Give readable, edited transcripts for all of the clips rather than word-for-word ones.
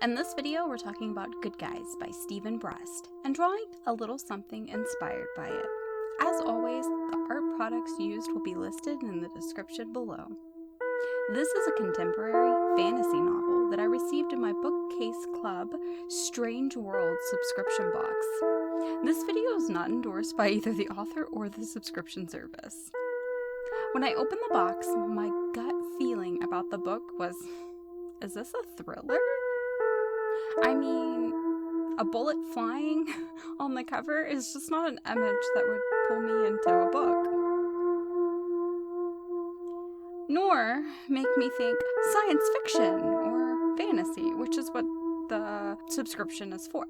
In this video, we're talking about Good Guys by Steven Brust and drawing a little something inspired by it. As always, the art products used will be listed in the description below. This is a contemporary fantasy novel that I received in my Bookcase Club Strange World subscription box. This video is not endorsed by either the author or the subscription service. When I opened the box, my gut feeling about the book was, is this a thriller? I mean, a bullet flying on the cover is just not an image that would pull me into a book. Nor make me think science fiction or fantasy, which is what the subscription is for.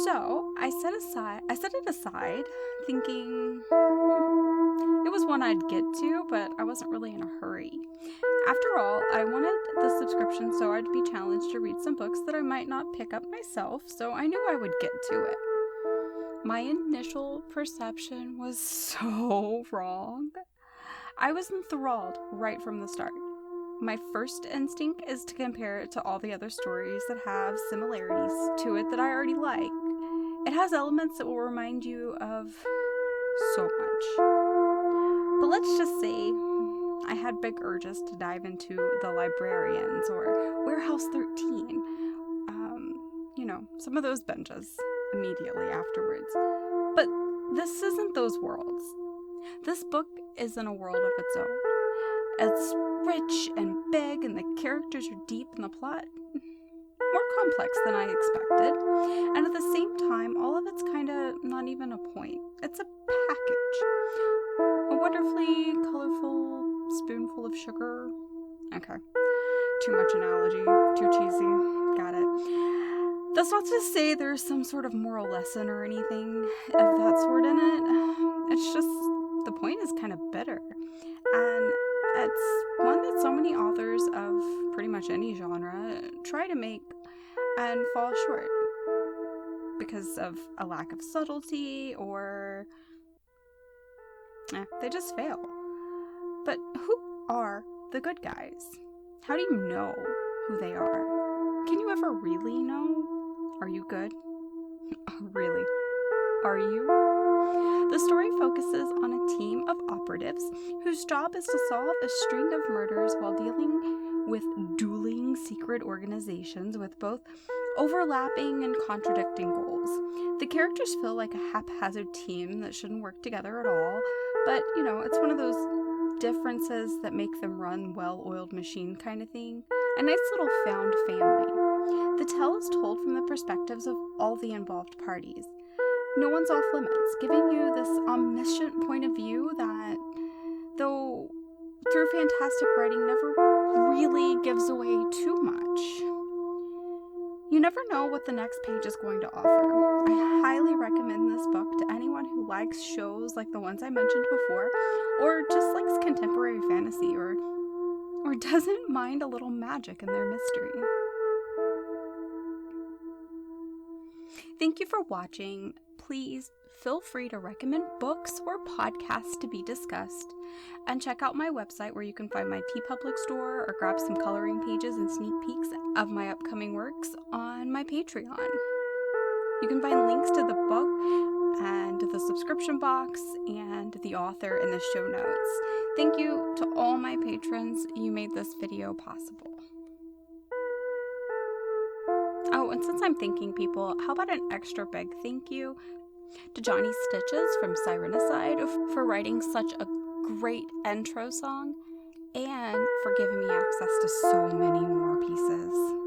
So I set it aside, thinking it was one I'd get to, but I wasn't really in a hurry. After all, I wanted the subscription so I'd be challenged to read some books that I might not pick up myself, so I knew I would get to it. My initial perception was so wrong. I was enthralled right from the start. My first instinct is to compare it to all the other stories that have similarities to it that I already like. It has elements that will remind you of so much. But let's just say I had big urges to dive into The Librarians or Warehouse 13. Some of those binges immediately afterwards. But this isn't those worlds. This book is in a world of its own. It's rich and big, and the characters are deep, and the plot more complex than I expected. And at the same time, all of it's kind of not even a point. It's a package. A wonderfully colorful spoonful of sugar. Okay. Too much analogy. Too cheesy. Got it. That's not to say there's some sort of moral lesson or anything of that sort in it. It's just the point is kind of bitter. And it's one that so many authors of pretty much any genre try to make and fall short because of a lack of subtlety or they just fail. But who are the good guys? How do you know who they are? Can you ever really know? Are you good? Really? Are you? The story focuses on a team of operatives whose job is to solve a string of murders while dealing with dueling secret organizations with both overlapping and contradicting goals. The characters feel like a haphazard team that shouldn't work together at all, but, it's one of those differences that make them run well-oiled machine kind of thing. A nice little found family. The tale is told from the perspectives of all the involved parties. No one's off limits, giving you this omniscient point of view that, though through fantastic writing, never really gives away too much. You never know what the next page is going to offer. I highly recommend this book to anyone who likes shows like the ones I mentioned before, or just likes contemporary fantasy, or doesn't mind a little magic in their mystery. Thank you for watching. Please feel free to recommend books or podcasts to be discussed, and check out my website where you can find my TeePublic store or grab some coloring pages and sneak peeks of my upcoming works on my Patreon. You can find links to the book and the subscription box and the author in the show notes. Thank you to all my patrons. You made this video possible. Oh, and since I'm thanking people, how about an extra big thank you to Johnny Stitches from Sirenicide for writing such a great intro song and for giving me access to so many more pieces.